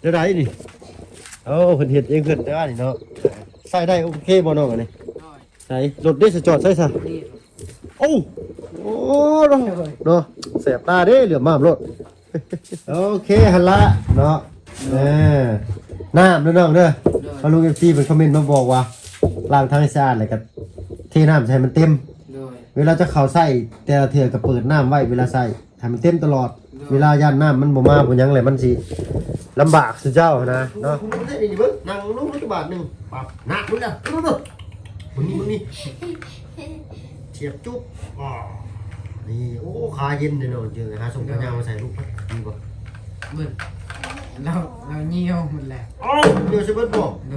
จะได้นี่เพิ่นเฮ็ดเองเพิ่นได้นี่เนาะใส่ได้โอเคบ่น้องอันนี้ใส่รถได้สจอดใส่ซะโอ้โอ้เนาะแสบตาเด้เหลือมามรถโอเคหั่นละเนาะน้ำเด้อน้องเด้อเอาลุง FC เพิ่นคอมเมนต์มาบอกว่าล้างทางให้สะอาดแล้วก็เทน้ำใส่มันเต็มเวลาจะเข้าใส่แต่ละเทื่อก็เปิดน้ำไว้เวลาใส่ให้มันเต็มตลอดเวลาย่านน้ำมันบ่มาบ่หยังเลยมันสิลำบากสุดเจ้านะเนาะนี่เบิ่งนั่งลงรถบาทนึงปั๊บหนักมึงน่ะมึงนี่เฉียบจุ๊บอ๋อนี่โอ้ขาเย็นเด้อเนาะเจอหาส่งปัญญามาใส่ลูกดีกว่ามึงเราเหี่ยวหมดแล้วอ๋อเดี๋ยวสิเบิดบ่ไ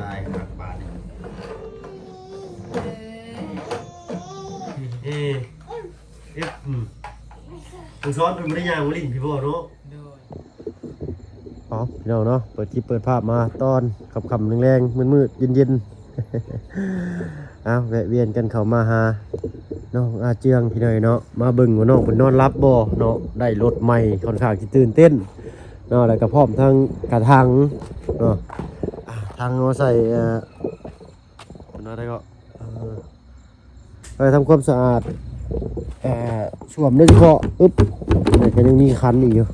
ด้ครับบาทมึงซ้อนเป็นบริยางวลินพี่บ่เนาะอ๋อพี่น้องเนาะเปิดคลิปเปิดภาพมาตอนค่ำๆแรงๆมืดๆเย็นๆเอาแวะเวียนกันเข้ามาหาน้องอาเจียงพี่น้อยเนาะมาเบิ่งว่าน้องเป็นนอนรับบ่เนาะได้รถใหม่ค่อนข้างที่ตื่นเต้นเนาะแล้วก็พร้อมทั้งกระถางเนาะทางเอาใส่อะไรก็ไปทำความสะอาดสวมด้วยเกาะอึ๊บแต่ก็ยังมีคันอีกอยู่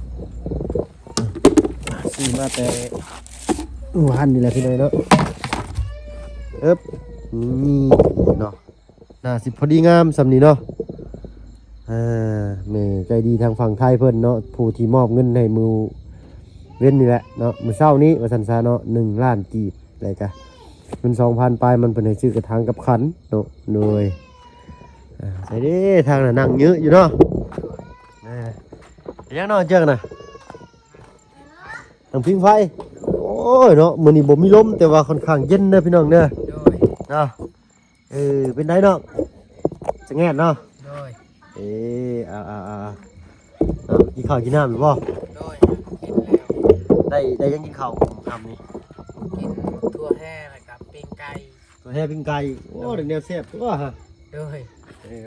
ซื้อมาแต่หันนี่แหละพี่น้อยเนาะอึ๊บนี่เนาะน่าสิพอดีงามสำนี้เนาะแม่ใจดีทางฝั่งไทยเพิ่นเนาะผู้ที่มอบเงินให้มือเว้นนี่แหละเนาะมื้อเช้านี้ว่าซั่นซะเนาะ1 ล้านกีบอะไรกะเงิน 2,000 ปลายมันเป็นให้ซื้อกระถางกับขันเนาะโดยใส่ดิทางน่ะนั่งเยอะอยู่เนาะยังนอนเจอกันนะทางพิงไฟโอ้ยเนาะมื้อนี้บ่มีลมแต่ว่าค่อนข้างเย็นเด้อพี่น้องเด้อเนาะเป็นไดเนาะจะแง่เนาะกินข้าวกินน้ำหรือบ่ได้ยังกินข้าวคำนี้กินทั่วแห่แล้วกับปิ้งไก่ทั่วแห่ปิ้งไก่โอ้เดี๋ยวแนวแซ่บตัวฮะ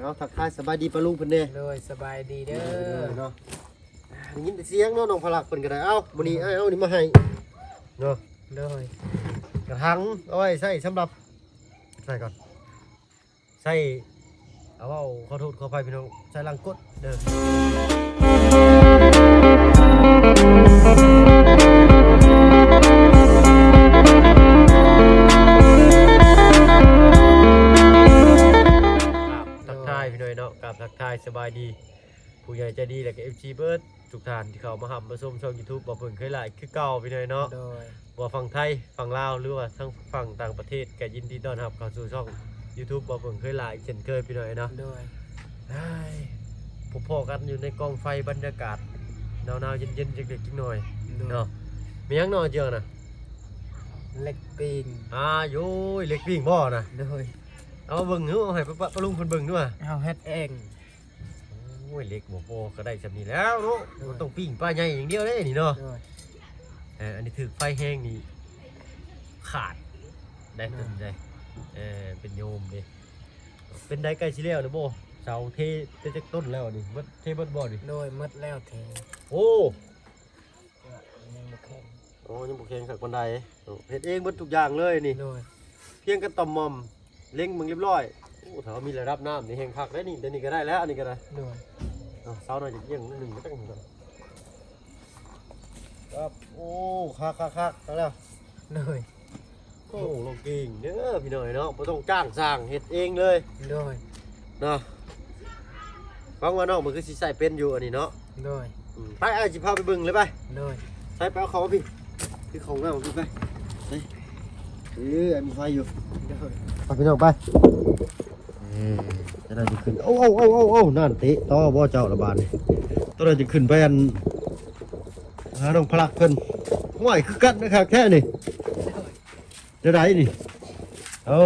เอาทักทายสบายดีปะลุงเพิ่นเด้สบายดีเด้อเนาะได้ยินเสียงเนาะน้องพลักเพิ่นก็ได้เอ้ามื้อนี้เอานี่มาให้เนาะกระถางเอาไว้ใส่สำหรับใส่ก่อนใส่เอาขอโทษขออภัยพี่น้องใส่ลังกดเด้อทักทายสบายดีผู้ใหญ่ใจดีและก็ FC เบิร์ดทุกท่านที่เข้ามาหับมาชมช่อง YouTube บ่เพิ่งเคยหลายคือเก่าพี่น้อยเนาะบ่ฝั่งไทยฝั่งลาวหรือว่าทั้งฝั่งต่างประเทศก็ยินดีต้อนรับเข้าสู่ช่อง YouTube บ่เพิ่งเคยหลายเช่นเคยพี่น้อยเนาะพบกันอยู่ในกองไฟบรรยากาศหนาวๆเย็นๆเด็กๆจังหน่อยเนาะมีหยังนอนเจอน่ะเล็กปิ้งโย้ยเล็กปิ้งบ่น่ะเอาเบิ่งเอาให้ป้าลุงเพิ่นเบิ่งด้วยเอาเฮ็ดเองโอ้ยเล็กบ่พอก็ได้จำนี้แล้วเนาะมันต้องปิ้งปลาใหญ่อย่างเดียวเลยนี่เนาะอันนี้ถือไฟแห้งนี่ขาดได้เป็นใจเป็นโยมดิเป็นได้ใกล้ชิแล้วนะโบเสาเทจากต้นแล้วนี่มัดเทมัดบ่อดิมัดแล้วเทโอ้ยังบุกแข่งขักบันไดเฮ็ดเองมัดทุกอย่างเลยนี่เพียงกันต่อมมอมเล็งมึงเรียบร้อยโอ้ถ้ามีระดับน้ำนี่แห้งคักได้นี่เดี๋ยวนี้ก็ได้แล้วอันนี้ก็ได้เสาหน่อยจะเยี่ยง1ก็ตั้งกันครับโอ้คักแล้วโอ้ลงกิ่งเด้อพี่หน่อยเนาะไม่ต้องจ้างสร้างเฮ็ดเองเลยเนาะฟังว่าน้องมันคือสิใส่เป็นอยู่อันนี้เนาะไปจิพาไปบึงเลยไปใส่ไปเอาเขาพี่คือเขาหน้าพี่ไปมีไฟอยู่ไปพี่น้องไปจะได้จะขึ้นโอ้นั่นเตะต่อบ่เจ้าระบาดนี่ตัวเราจะขึ้นไปอันหาน้องพลักเพิ่นห่วยคือกันนะครับแค่นี้จะได้นี่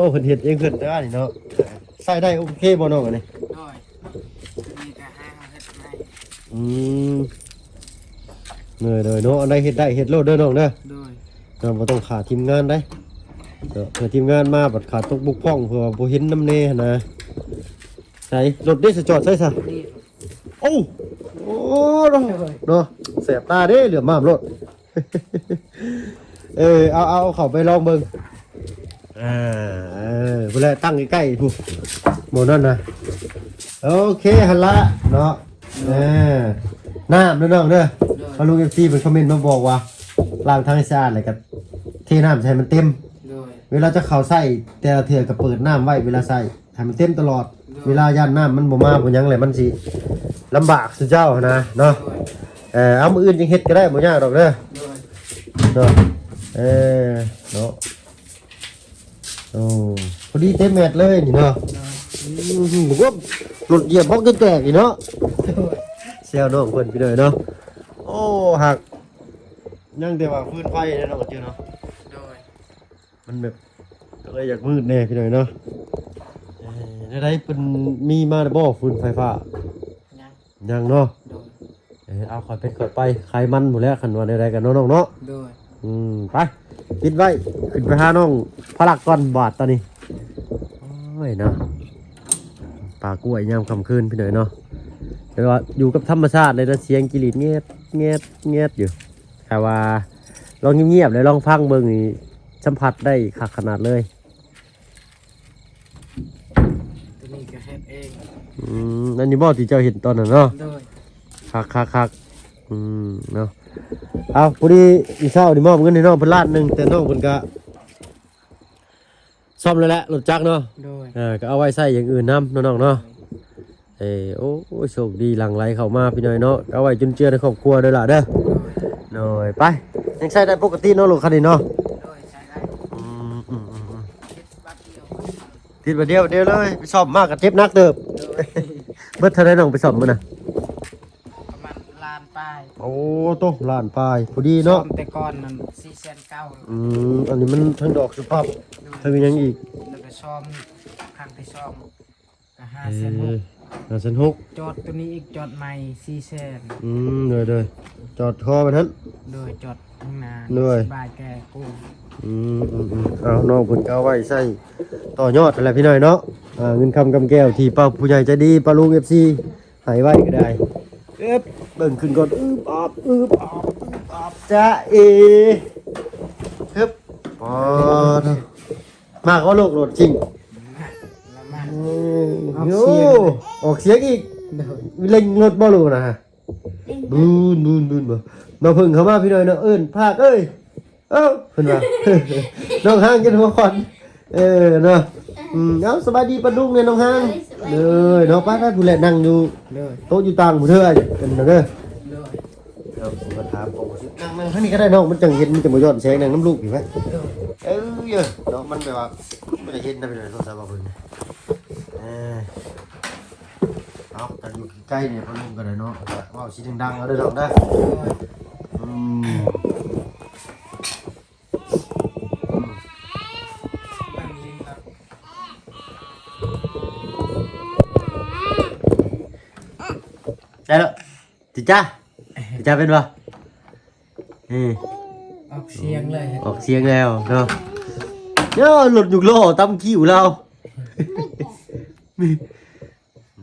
เพิ่นเฮ็ดเองเพิ่นได้นี่เนาะใส่ได้โอเคบ่น้องอันนี้เลยเนาะอันใดเฮ็ดได้เฮ็ดโลดเด้อน้องเด้อเราบ่ต้องขาดทีมงานได้เผื่อทีมงานมาบัดขาดตกบุกพ่องเผื่อบ่เห็นน้ำเน่นะใส่รถได้สจอดใส่ซะโอ้เนาะแสบตาเด้เหลือมามรถ เอาเข้าไปลองเบิ่งเวลาตั้งใกล้ๆผู้หมดนั่นนะโอเคหันละเนาะน้ำน้องเด้อพอลุง FC เป็นคอมเมนต์มาบอกว่าล้างทางสะอาดเลยกับเทน้ำใส่มันเต็มเวลาจะเข้าใส่แต่ละเทื่อก็เปิดน้ำไว้เวลาใส่ให้มันเต็มตลอดเวลาย่านน้ำมันบ่มาบ่หยังเลยมันสิลำบากสุดเจ้านะเนาะเอามืออื่นจังเฮ็ดก็ได้บ่ยากดอกเด้อเนาะเนาะโอ้พอดีเต็มแมตเลยนี่เนาะผมว่ารถเหยียบพอกแตกอีเนาะเซลน้องเพิ่นไปเลยเนาะโอ้หักยังแต่ว่าฟืนไฟเนาะเจ้าเนาะมันแบบก็เลยอยากมืดแน่พี่หน่อยเนาะได้เป็นมีมาบ่ฟืนไฟฟ้ายังเนาะเอาขอยเป็นขอยไปใครมันหมดแล้วขันวันใดๆกันน้องๆเนาะไปปิดไว้ขึ้นไปหาน้องพลักก่อนบาดตอนนี้โอ้ยเนาะปลากล้วยยามค่ำคืนพี่หน่อยเนาะแต่ว่าอยู่กับธรรมชาติเลยนะเสียงกิริตเงียบอยู่แต่ว่าลองเงียบๆเลยลองฟังเบิ่งนี่สัมผัสได้คักขนาดเลยตัวนี้ก็เฮ็ดเองอันนี้บ่ที่เจ้าเห็นตอนนั้นเนาะคักเนาะเอาพอดีอีเช้านี่มอบเงินให้น้องเพิ่นล้านหนึงแต่น้องเพิ่นก็ซ่อมแล้วแหละรถจักรเนาะก็เอาไว้ใช้อย่างอื่นนํน้องๆเนาะโอ้โชคดีหลั่งไหลเข้ามาพี่น้อยเนาะเอาไว้จุนเจือในครอบครัวด้วยล่ะเด้อหน่อยไปยังใช้ได้ปกติเนาะลูกคันนี้เนาะใช้ได้ติดบัดเดียวเลยไปซ่อมมากก็เจ็บนักเด้อเบิดเท่าใดน้องไปซ่อมมื้อน่ะประมาณล้านปลายโอ้โตล้านปลายพอดีเนาะแต่ก่อนนั้น4,900,000อันนี้มันทั้งดอกสุภาพทั้งยังอีกแล้วก็ซ่อมครั้งที่ซ่อมก็5,600,000จอดตัวนี้อีกจอดใหม่เลยจอดคอไปนั้นเลยจอดข้างหน้าสบายแกกูเอาน้องเพิ่นก็เอาไว้ใส่ต่อยอดอะไรพี่น้อยเนาะเงินคำกำแก้วที่ป้าผู้ใหญ่ใจดีป้าลุง FC ให้ไว้ก็ได้เบิ่งขึ้นก่อนจ้ามากก็โลกโหลดจริงออกเสียงอีกเล่งรถบ่รู้นะฮะบูนบ่มาพึ่งเข้ามาพี่น้อยเนาะภาคเอ้ยเพิ่นว่าน้องห้างกินหัวคอนเนาะเอาสบายดีปะดุ้งเนี่ยน้องห้างเลยเนาะป้าผู้แลนั่งอยู่โต๊ะอยู่ต่างผู้เทื่อกันเด้อเอามาถามผมสินั่งทางนี้ก็ได้น้องมันจังเห็นมันจะบ่ย้อนแสงนั่งน้ำลูกอยู่มั้ยเนาะมันแบบว่าไม่ได้เห็นนะพี่น้อยโทรศัพท์บ่เพิ่นเอาแต่อยู่ใกล้เนี่ยพอลุงกันเลยเนาะว่าชิ้นดังๆเอาได้ดอกได้ได้แล้วจิจ้าเป็นปะออกเสียงเลยออกเสียงแล้วเนาะหลุดอยู่โลตั้มคิ้วเรา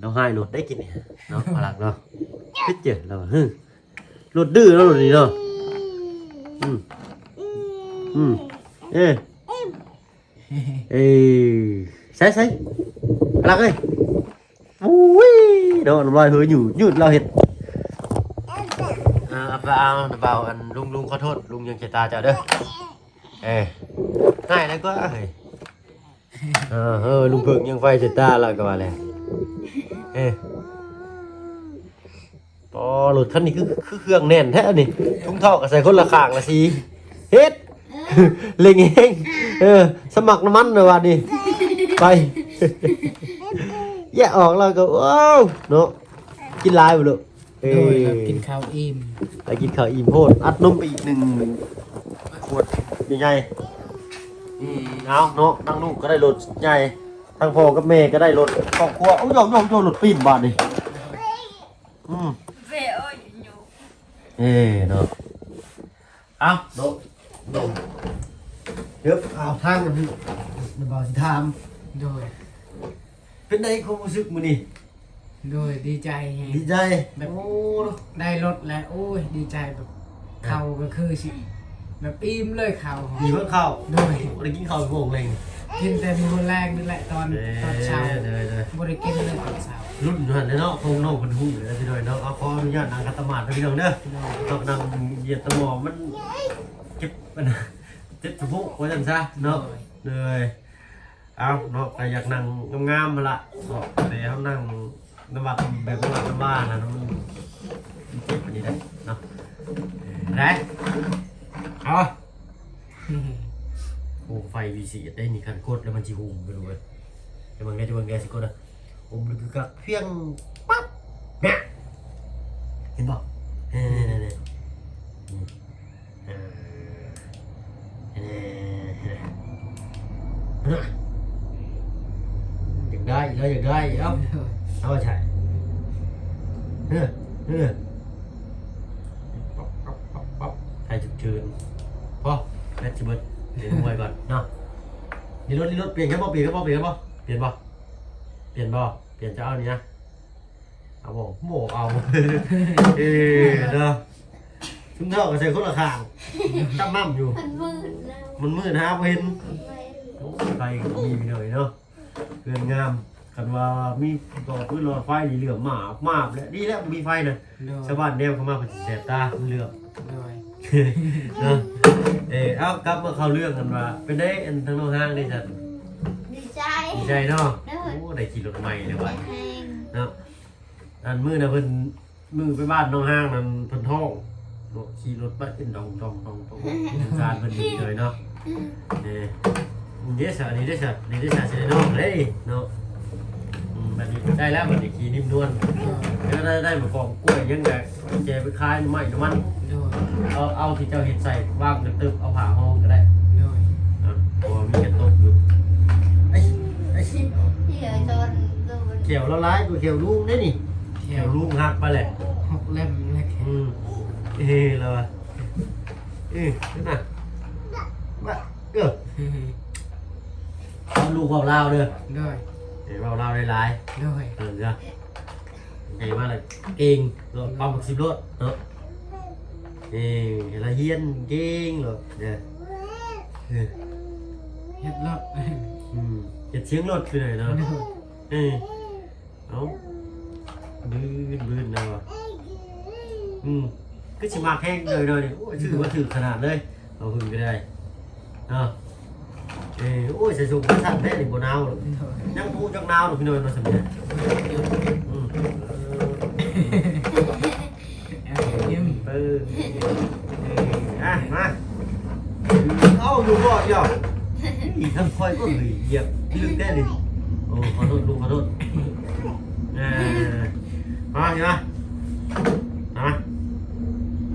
เราให้หลุดได้กินเนี่ยเนาะหลักเนาะพิจิตรเราหลุดดื้อแล้วหลุดนี่เนาะใส่หลักเลยอุ้ยเนาะน้ำลายเหืออยู่ยืดเราเห็ดเบาอันลุงขอโทษลุงยังเจตาเจ้าเด้อง่ายเลยก็ลุงเพิ่งยังไฟเจตาแล้วก็ว่าแล้วพอหลุดคันนี้คือเครื่องแน่นแท้นี่ทุ่งท่อก็ใส่คนละข้างละสิเฮ็ดเล่งเองสมัครน้ำมันเลยวันนี้ไปแยกออกแล้วก็ว้าวเนาะกินลายไปเลยกินข้าวอิ่มไปกินข้าวอิ่มโพดอัดนมไปอีก1 ขวดใหญ่เอาเนาะทั้งลูกก็ได้รถใหญ่ทั้งพ่อกับแม่ก็ได้รถครอบครัวโอ้ยโยรถปีนบาทนี่เนาะเอาเนาะเดี๋ยวเอาทางกันบ่าวสิถามโดยเป็นไงความรู้สึกมื้อนี้โดยดีใจแบบโอ้ได้รถแล้วโอ้ยดีใจแบบ เขาก็คือสิแบบอิ่มเลยเขา มีเพิ่งเข้า โดย ได้กินข้าวโมงเลย กินแต่มื้อแรกนี่แหละตอนเช้า เลย บ่ได้กินเลยตอนเช้า รุ่นหันเลยเนาะคงน้องคนหูเลยพี่น้อยเนาะเอาขออนุญาตนางคัตมาดพี่น้องเด้อต้องนั่งเหยียดตะหมอมันเก็บมันเจ็บสะโพกว่าจังซะเนาะเลยเอาเนาะก็อยากนั่งงามๆมาละเนาะแต่เขานั่งน้ำบัดแบบน้ำบ้านนะมันเจ็บอันนี้ได้เนาะได้เอาโอ้ไฟวีซีได้นี่คันกดแล้วมันจีหุ่มไปเลยแต่มันแกสิกดอะหุ่มคือกระเพียงปั๊บเนี่ยเห็นป่ะเนี่ยอยากได้แล้วอยากได้เอาใช่ปั๊บใครจุดเชิญพอแม่จิบเบิร์ดเดี๋ยวมวยก่อนเนาะนี่รถเปลี่ยนกันบ่เปลี่ยนบ่เปลี่ยนบ่เปลี่ยนจะเอานี่นะเอาบ่โม่เอาเนาะทุ่มเท่ากับใส่คนละข้างตั้มมั่มอยู่มันมืดฮะเห็นไฟมีไปหน่อยเนาะเรือนงามกันว่ามีต่อพื้นหลอดไฟเหลือมมากแล้วดีแล้วมีไฟนะชาวบ้านแนมเข้ามาเป็นแสบตาเหลือมเนาะเอากลับมาเข้าเรื่องกันว่าเป็นได้อันทั้งน้องห้างได้จัดดีใจเนาะโอ้ได้ขี่รถใหม่เลยว่ะเนาะอันมือนะเพิ่นมือไปบ้านน้องห้างนั่นเพิ่นท้องเนาะขี่รถไปเป็นดองการเพิ่นดีเลยเนาะนี่ได้สัตว์เสร็จเนาะเลยเนาะบัดนี้ได้แล้วบัดนี้ขี่นิ่มนวลแล้วได้มากองกล้วยยังไงแจไปคายไม้น้ำมันเอาที่เจ้าเห็ดใส่วางตึกเอาผ่าห้องก็ได้เพราะว่ามีกระตุกอยู่ไอ้เขียวละลายตัวเขียวลุงได้นี่เขียวลุงหักไปแหละ6 เล่มเลยเลยนั่นน่ะว่าลูกเบาเล่าเด้อเบาเล่าได้หลายเจ้าเก่งมากเลยเก่งรถความสิบรถเนาะละเฮียนเก่งเลยเนี่ยเฮ็ดรถเฮ็ดเสียงรถคือไหนเนาะเอาบื้นนะวะก็ชิมาแห้งเลยโอ้ยชื่อว่าถือขนาดเลยเอาหึงก็ได้เนาะโอ้ยใส่สูงกระสันได้หรือโบนาวหรอยังพูจักนาวหรือพี่น้อยมาสมัยมาเอาดูก่อนย่ออีทำคอยก็หลีเหยียบลึกได้ดิโอ้ขอโทษลุงขอโทษมาเห็นไหม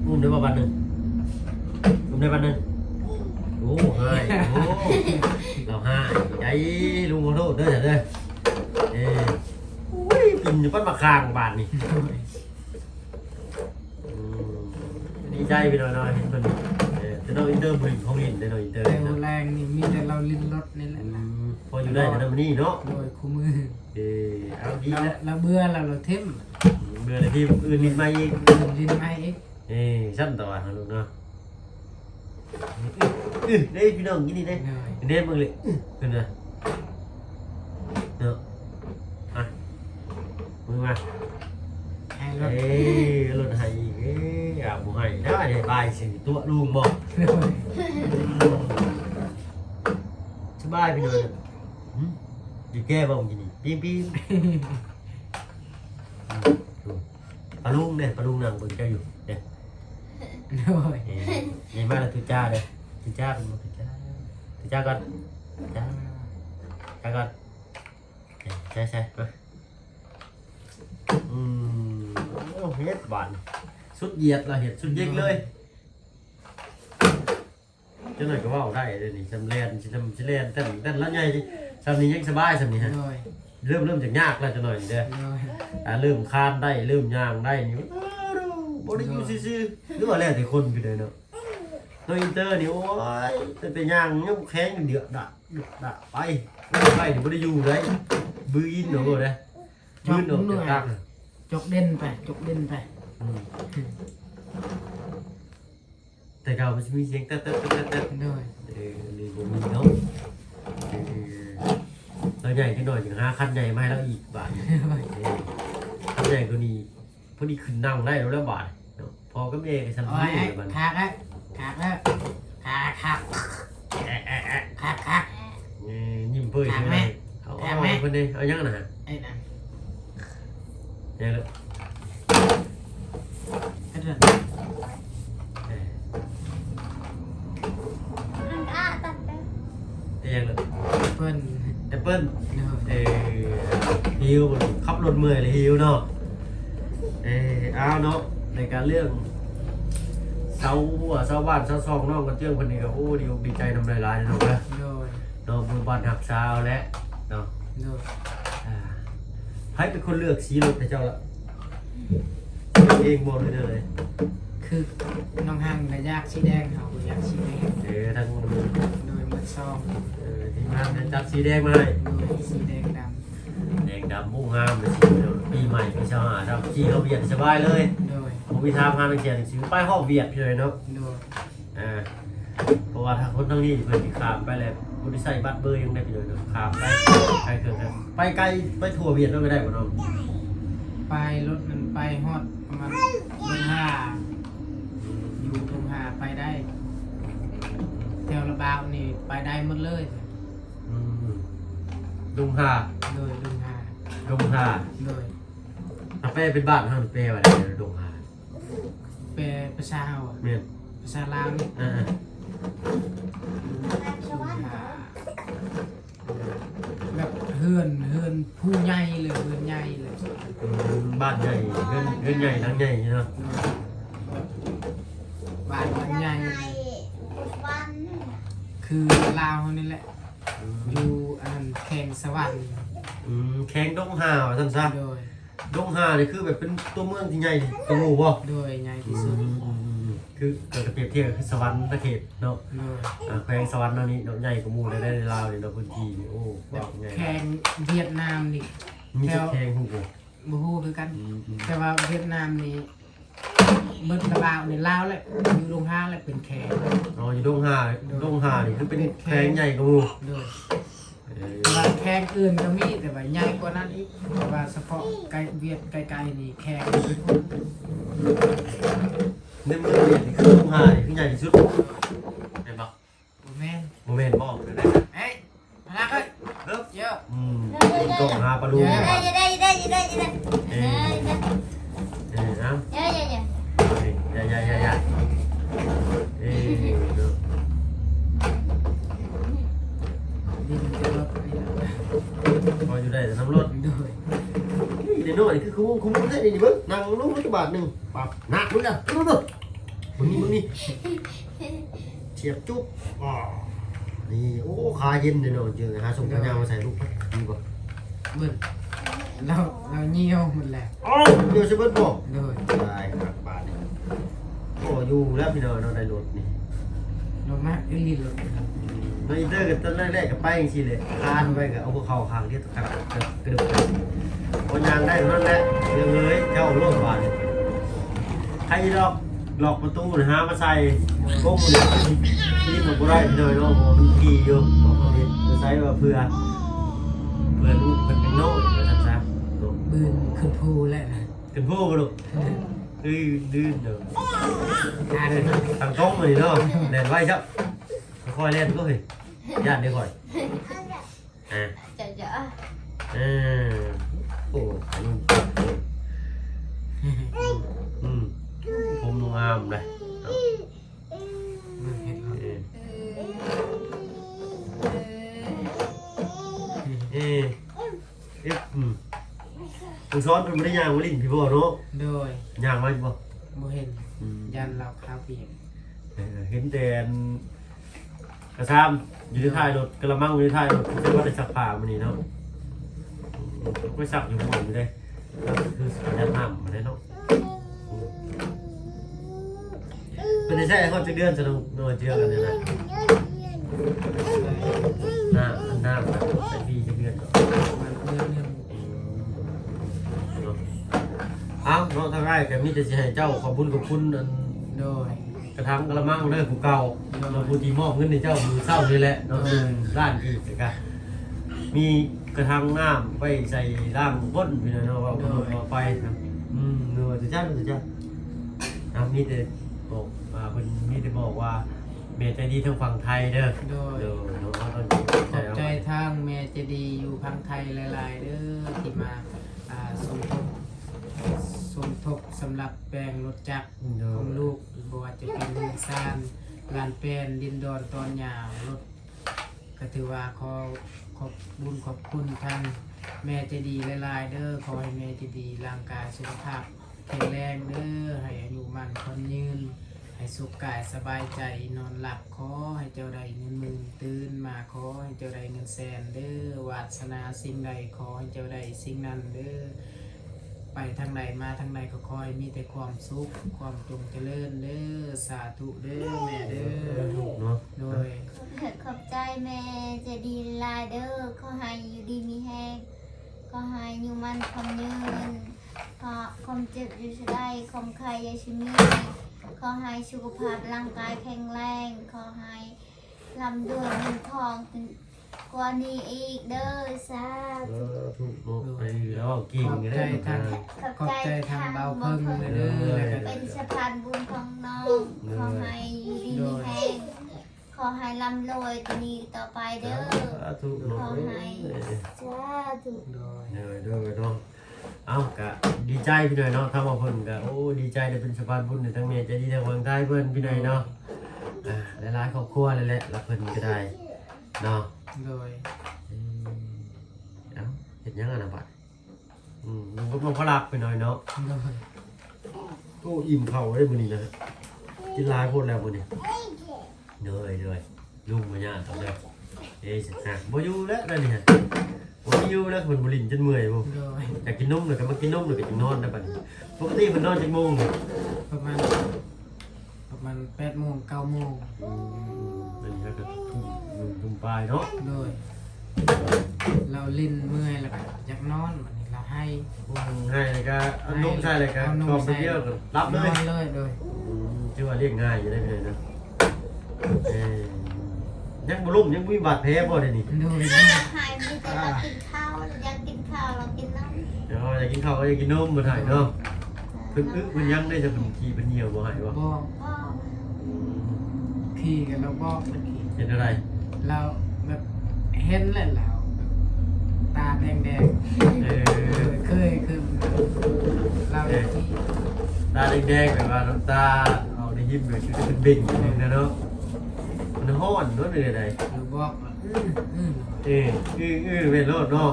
อุ้มได้ประมาณนึงโอ้ให้โอ้เราให้ใจลุงขอโทษเด้อเด้อกินอยู่ปั้นมาคางบาทนี่ดีใจไปหน่อยเห็นมันจะเราอินเตอร์ผลิตของลินได้หน่อยอินเตอร์แต่แรงนี่มีแต่เราลิ้นรถนี่แหละพออยู่ได้แต่มันนี่เนาะโดยคู่มือเอาดีแล้วเบื่อเราเทมเบื่อเลยที่อื่นลิ้นมาอีกชั้นต่อนะลูกเนาะได้พี่น้องกินนี่ได้เด่นมึงเลยขึ้นนะเนาะมือมารถไห้บุไห้ได้เนี่ยบายสิตัวลุงบอกสบายไปเลยดีแก้บ้างกินนี่ปีนปลาลุงเนี่ยปลาลุงนั่งบนเจ้าอยู่เนี่ยนี่มาแล้วทุจ้าเลยทุจ้าเป็นทุจ้าก่อนจ้าก่อนใช่มาเฮ็ดบานสุดเหยียดละเห็ดสุดยิงเลยเจ้าหน่อยก็ว่าได้เลยนี่จำเรียนแต่ละไงสำนี้ยังสบายสำนี้ฮะเริ่มจากยากแล้วจะหน่อยเด้อเริ่มคานได้เริ่มย่างได้นี่บริยูซื่อหรือว่าแล้วแต่คนไปเลยเนาะโดยอินเตอร์นี่โอ้ยแต่ย่างยังแข็งเดือดด่าไปเดี๋ยวบริยูได้บื้ออินหนูเลยบื้อหนูจะตั้งจกเด่นไป แต่เก่ามันจะมีเสียงเต๊ะ โดย นี่ผมมีเนาะเราใหญ่ขึ้นหน่อยอย่าง5 คันใหญ่มาให้เราอีกบาทคันใหญ่กว่านี้พอดีขึ้นนั่งได้แล้วบาทพอก็เองฉัน โอ้ รู้ ย เลยมัน ขาดแล้วขาด ยิ้มเปื่อยใช่ไหมเอาคนนี้เอายังนะ ไอ้นั่น เนี่ยเลย ไอ้นั่น ยังเลย เปิ้ล แอปเปิ้ล โดย ฮิวขับรถเมื่อยเลยฮิวเนาะเอาเนาะในการเรื่องเสาหัวเสาบ้านเสาซองน้องกันเจ้าคนนี้ก็โอ้ดีใจทำลายเนาะ โดย เนาะมือบ้านหักเสาและเนาะ โดย ให้เป็นคนเลือกสีรถให้เจ้าละเองบอกเลยเลย คือน้องห้างระยากสีแดงเขาอยากสีแดง ทั้ง โดยมัดซอง ทีมงานจัดสีแดงมาให้ โดยสีแดงด แดงดำมุ่งงามเลยสีปีใหม่ปีชาดำขี่เขาเบียดสบายเลย ำโดย ผมมีทางพาไปเขียนซื้อป้ายห้องเบียดเลยเนาะ โดย เพราะว่าถ้าคนทั้งนี้เพื่อนที่ขามไปแล้วคนที่ใส่บัตรเบอร์ยังได้ไปเลยเนาะขามไปไกลเกินครับไปไกลไปทั่วเบียดไม่ได้ป่ะน้อง ไปรถมันไปฮอดประมาณลงห้าอยู่ลงห้าไปได้แถวระบาวนี่ไปได้หมดเลย ลุงหา โดยลงห้า ลุงหา โดย ถ้าเป้เป็นบ้านเขาเป้ว่าได้ลุงหา เปภาษาเฮาอะ เมียน ภาษาลาวนี่ ลงห้าแบบเฮือนผู้ใหญ่เลยเฮือนใหญ่เลย บ้านใหญ่เงินใหญ่ทั้งใหญ่เนาะ บ้านมันใหญ่คือลาวนี่แหละอยู่อันนั้นแข่งสวรรค์ แข้งดงหาว่าท่านซะ โดย ดงหานี่คือแบบเป็นตัวเมืองที่ใหญ่ตัวหมู่บ่ โดยใหญ่ที่สุด คือเกิดเปรียบเทียบคือสวรรค์ประเทศเนาะ โดย แขวงสวรรค์เนาะนี่ใหญ่กว่าหมู่ได้ลาวนี่เนาะพื้นที่นี่โอ้ แบบ ใหญ่ แข่งเวียดนามนี่ มีจุดแข่งฮู้บ่ บ่ฮู้คือกัน แต่ว่าเวียดนามนี่เบิดระบาวนี่ลาวแหละอยู่ลงห้าแหละเป็นแข่ง อ๋ออยู่ดงหานี่คือเป็นแข้งใหญ่กว่าหมู่ โดยแต่ว่าแข่งอื่นก็มีแต่ว่าใหญ่กว่านั้นอีกแต่ว่าเฉพาะไกลเวียดไกลๆนี่แข่ง ในเมืองนี่คือดงหานี่คือใหญ่ที่สุดเห็นบ่ บ่แม่น บ่แม่นบ่เด้อ เอ้ยพลักเอ้ย เด้อ เยอะ ดงหาปลาลูนะเอ้าอย่าเนาะ ดินจะลดนี่แหละ พออยู่ได้แต่น้ำรถ โดย เดี๋ยวหน่อยคือคุ้มได้ดีเบิ้งนั่งลงรถบาทหนึ่งปับหนักมึงอ่ะมึงนี่เฉียบจุ๊บอ๋อนี่โอ้ขาเย็นเลยเนาะเจอหาส่งปัญญามาใส่ลูกพัดดีกว่า เบิ่งเราเหี่ยวหมดแล้ว อ๋อเดี๋ยวจะเบิ้ลบอก โดย ได้ครับบาทโอ้อยู่แล้วพี่น้องเราได้รถนี่ เรามาอีหลีรถ ในอินเตอร์กันตอนแรกกับไปอย่างนี้เลยคานไปกับเอาพวกเขาคางที่ตะกัดกระดูกพอยางได้เท่านั้นแหละเรื่องเลยเจ้าโลกบาทใครหลอกประตูหรือหามาใส่ก้มเลยที่มันก็ได้เลยเนาะมันขี่อยู่จะใส่ว่าเพื่อลูกเป็นโน่จะทำซะ บืนขึ้นภูแล้วนะ เป็นผู้กระดูกดื้อเด้อ ทาน ทางตรงเลยเนาะเล่นไว้ครับค่อยเล่นก็เฮ้ยญาติเดี๋ยวก่อนโอ้ผมงามเลยคุณซ้อนเป็นไม่ได้ยางวลินพี่บ่เนาะ โดย ยางมาบ่ บ่เห็นยันเราคาเปียก เห็นแต่กระซามอยู่ที่ท้ายรถกระมังอยู่ที่ท้ายรถคือว่าได้สักผ้ามันนี่เนาะไม่สักอยู่หมดอยู่เลยคือสัญญาณน้ำมาได้เนาะเป็นใช่เขาจะเดือนจะต้องนอนเจอกันเลยนะหน้าแบบใส่ปีจะเดือนก่อน มันเรื่อง อ้าวน้องทางไร่แกมีแต่จะให้เจ้าขอบคุณอัน โดย กระถางกระมังเด้อผู้เก่าเราผู้ที่มอบเงินให้เจ้ามือเศร้านี่แหละเนาะร้านอีกนะครับมีกระถางน้ำไว้ใส่ร่างก้นพี่น้อยเนาะว่าเอาไปครับเนาะจะจ้ามีแต่บอกเพิ่นมีแต่บอกว่าแม่ใจดีทางฝั่งไทยเด้อเนาะตอนนี้ ขอบใจทางแม่จะดีอยู่พังไทยหลายๆเด้อที่มาสมทบสำหรับแปลงรถจักรของลูกบ่ว่าจะเป็นเรือนซ่านลานแปลนดินดอนตอนหยาวรถก็ถือว่าขอบบุญขอบคุณท่านแม่จะดีหลายๆเด้อขอให้แม่จะดีร่างกายสุขภาพแข็งแรงเด้อให้อายุมั่นคนยืนให้สุขกายสบายใจนอนหลับขอให้เจ้าใดเงินหมื่นตื่นมาขอให้เจ้าใดเงินแสนเด้อวาสนาสิ่งใดขอให้เจ้าใดสิ่งนั้นเด้อไปทางใดมาทางใดก็คอยมีแต่ความสุขความจงเจริญเด้อสาธุเด้อแม่เด้อเนาะโดยขอบใจแม่จะดีลายเด้อขอให้อยู่ดีมีแห้งขอให้อยู่มันความยืนขอความเจ็บอยู่ได้ความใครยาชิมีขอให้สุขภาพร่างกายแข็งแรงขอให้ลำด้วยเงินทองกว่านี้อีกเด้อสาธุไปแล้วกิ่งได้ขอบใจทางเบาเพิ่งเด้อเป็นสะพานบุญของน้องขอให้อยู่ดีมีแห้งขอให้ร่ำรวยตัวนี้ต่อไปเด้อขอให้สาธุด้วยเนาะเอากะดีใจพี่หน่อยเนาะถ้ามาเพิ่นกะโอ้ดีใจได้เป็นสะพานบุญในทั้งเมียใจดีทั้งวังไทยเพิ่นพี่หน่อยเนาะหลายๆครอบครัวเลยแหละรับเพิ่นก็ได้เนาะโดยเห็นยังไงนะบัดลุงก็ลงพลักไปหน่อยเนาะโอ้อิ่มเข่าได้มื้อนี้นะกินหลายโพดแล้วมื้อนี้เหนื่อยลุงมาย่าตอนเด้อสักบ่อยู่แล้วนั่นนี่ฮะบ่อยู่แล้วเพิ่นบ่ลิ้นจนเมื่อยบ่อยากกินนมเลยก็มากินนมเลยก็จังนอนได้บัดนี้ปกติเพิ่นนอนจักโมงนี่ประมาณ8 โมง 9 โมงนี่ก็ทุ่มปลายเนาะโดยเราลิ้นเมื่อยแล้วก็อยากนอนบัดนี้เราให้เลยก็เอานมใส่เลยก็กอบไปเยอะก็รับเลยโดยชื่อว่าเรียกง่ายอยู่ได้เลยนะยังบ่ลุ่มยังมีบาดแผลบ่ได้นี่ดูดิหายมีแต่เรากินข้าวอยากกินข้าวเรากินน้ำอยากกินข้าวก็อยากกินนมบ่ได้เนาะเพิ่นมันยังได้จะเป็นขี้เป็นเหี่ยวบ่หายบ่ขี้กันเราบอกมันขี้เห็นอะไรเราแบบเห็นแล้วเราตาแดงเคยคือเราขี้ตาแดงแบบว่าน้ำตาเอาในยิ้มเลยคือเป็นบิ่งนะเนาะมันห้อนเนาะเป็นอะไรเราบอกเป็นโรดเนาะ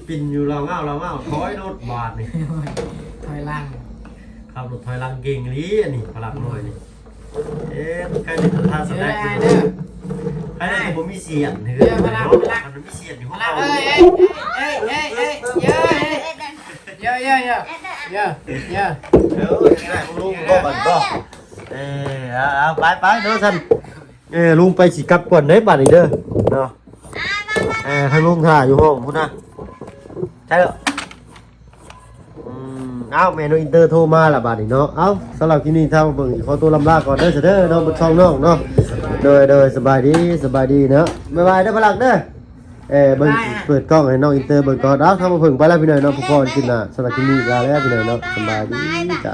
ปิ่นอยู่เราเงาถอยรถบาดนี่ถอยล่างขับรถถอยล่างเก่งนี้นี่พลังหน่อยนี่ใครเป็นท่าสแต็กใครได้ผมมีเสียงเฮ้ยมันมีเสียงอยู่ข้างเราเยอะได้ผมลุงก็บันก็ไปเด้อท่านลุงไปสิกลับก่อนได้บัดนี้เด้อเนาะทางลุงถ่ายอยู่ห้องพุ่นนะใช่เหรอเอาเมนูอินเตอร์โทรมาละบาดนี้เนาะเอาสำหรับที่นี่ทางเบิ่งขอตัวลำลาก่อนเด้อเด้อเนาะบนช่องน้องเนาะโดยสบายดีเนาะบ๊ายบายเด้อพลังเด้อเบิ่งเปิดกล้องให้น้องอินเตอร์เบิ่งก่อนเอาทำมาเพิ่งไปแล้วพี่น้อยเนาะพวกพ่อกินน่ะสำหรับที่นี่ลาแล้วพี่น้อยเนาะสบายดีจ้ะ